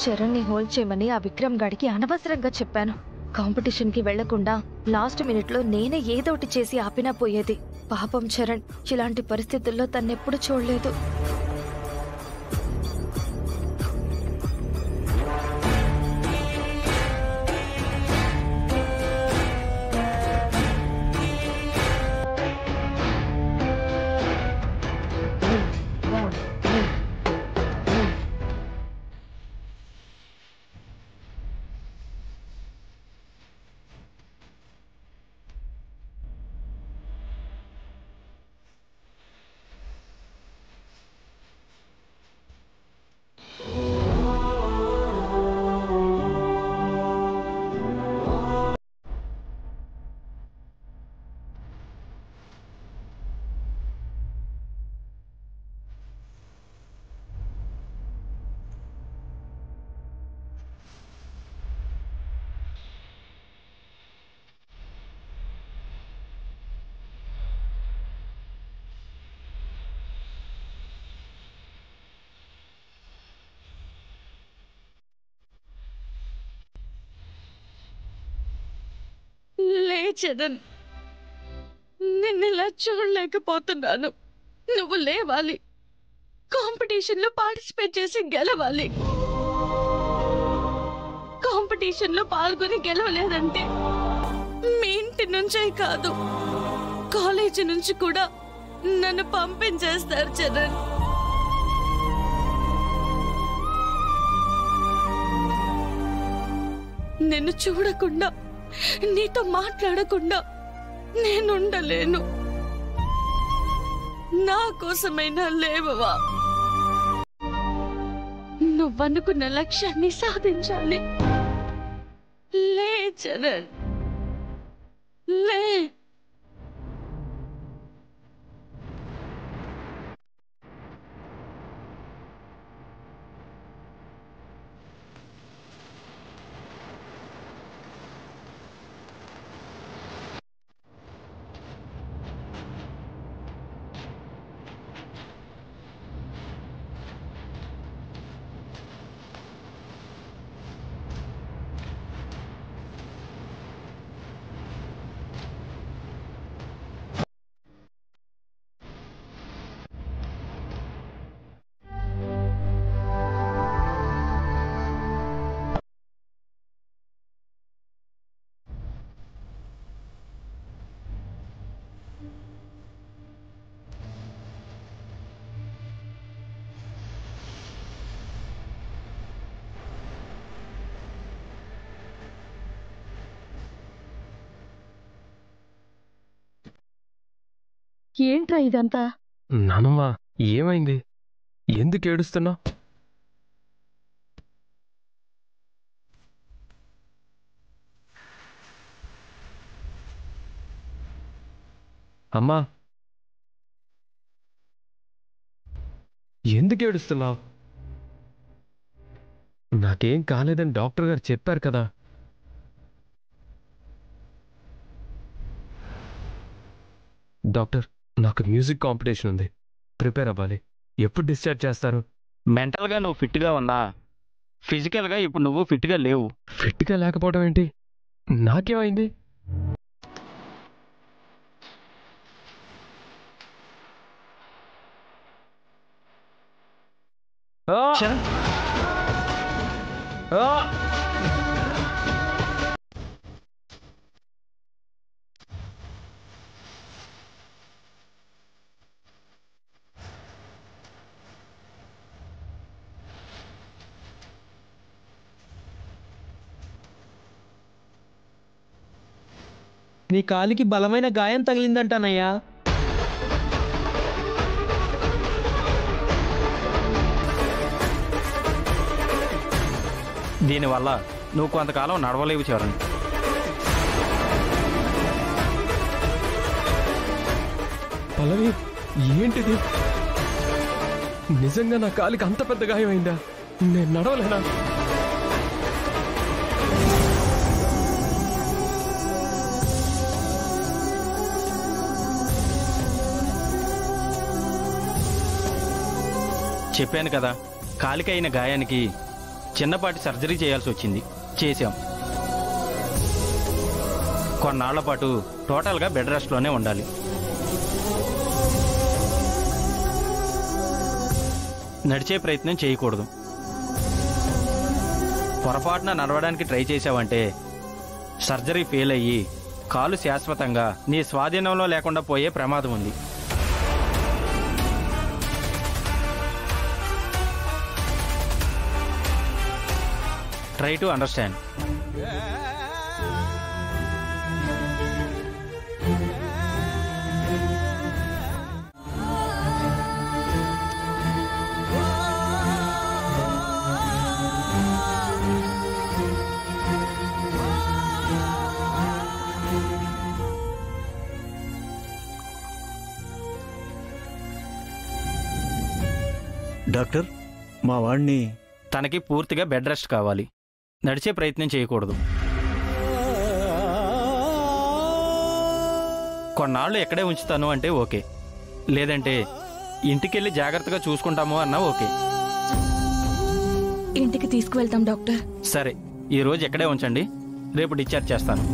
చరణ్ని hold చేయమని ఆ విక్రమ్ గాడికి అనవసరంగా చెప్పాను. కాంపిటీషన్కి వెళ్లకుండా లాస్ట్ మినిట్లో నేనే ఏదోటి చేసి ఆపినా పోయేది. పాపం చరణ్ ఇలాంటి పరిస్థితుల్లో తన్నెప్పుడు చూడలేదు. లే చరణ్, నిన్నిలా చూడలేకపోతున్నాను. నువ్వు లేవాలి, కాంపిటీషన్ లో పార్టిసిపేట్ చేసి గెలవాలి. కాంపిటీషన్ లో పాల్గొని గెలవలేదంటే మీ ఇంటి నుంచే కాదు, కాలేజీ నుంచి కూడా నన్ను పంపించేస్తారు చరణ్. నిన్ను చూడకుండా, నీతో మాట్లాడకుండా నేనుండలేను. నా కోసమైనా లేవవా? నువ్వనుకున్న లక్ష్యాన్ని సాధించాలి. లే చరణ్, లే. ఏంట్రా ఇదంతా? నానమ్మా, ఏమైంది? ఎందుకు ఏడుస్తున్నావు? అమ్మా, ఎందుకు ఏడుస్తున్నావు? నాకేం కాలేదని డాక్టర్ గారు చెప్పారు కదా. డాక్టర్, నాకు మ్యూజిక్ కాంపిటీషన్ ఉంది, ప్రిపేర్ అవ్వాలి. ఎప్పుడు డిశ్చార్జ్ చేస్తారు? మెంటల్గా నువ్వు ఫిట్గా ఉన్నా, ఫిజికల్గా ఇప్పుడు నువ్వు ఫిట్గా లేవు. ఫిట్గా లేకపోవడం ఏంటి? నాకేమైంది? నీ కాలికి బలమైన గాయం తగిలిందంటానయ్యా. దీనివల్ల నువ్వు కొంతకాలం నడవలేవు చరణ్. పల్లవి, ఏంటిది? నిజంగా నా కాలికి అంత పెద్ద గాయమైందా? నేను నడవలేనా? చెప్పాను కదా, కాలికైన గాయానికి చిన్నపాటి సర్జరీ చేయాల్సి వచ్చింది, చేశాం. కొన్నాళ్ల పాటు టోటల్గా బెడ్ రెస్ట్లోనే ఉండాలి. నడిచే ప్రయత్నం చేయకూడదు. పొరపాటున నడవడానికి ట్రై చేసావంటే సర్జరీ ఫెయిల్ అయ్యి కాలు శాశ్వతంగా నీ స్వాధీనంలో లేకుండా పోయే ప్రమాదం ఉంది. Try to understand. డాక్టర్, మా వాడిని తనకి పూర్తిగా బెడ్ రెస్ట్ కావాలి. నడిచే ప్రయత్నం చేయకూడదు. కొన్నాళ్ళు ఎక్కడే ఉంచుతాను అంటే ఓకే, లేదంటే ఇంటికెళ్ళి జాగ్రత్తగా చూసుకుంటాము అన్నా ఓకే. ఇంటికి తీసుకువెళ్తాం డాక్టర్. సరే, ఈరోజు ఎక్కడే ఉంచండి, రేపు డిశ్చార్జ్ చేస్తాను.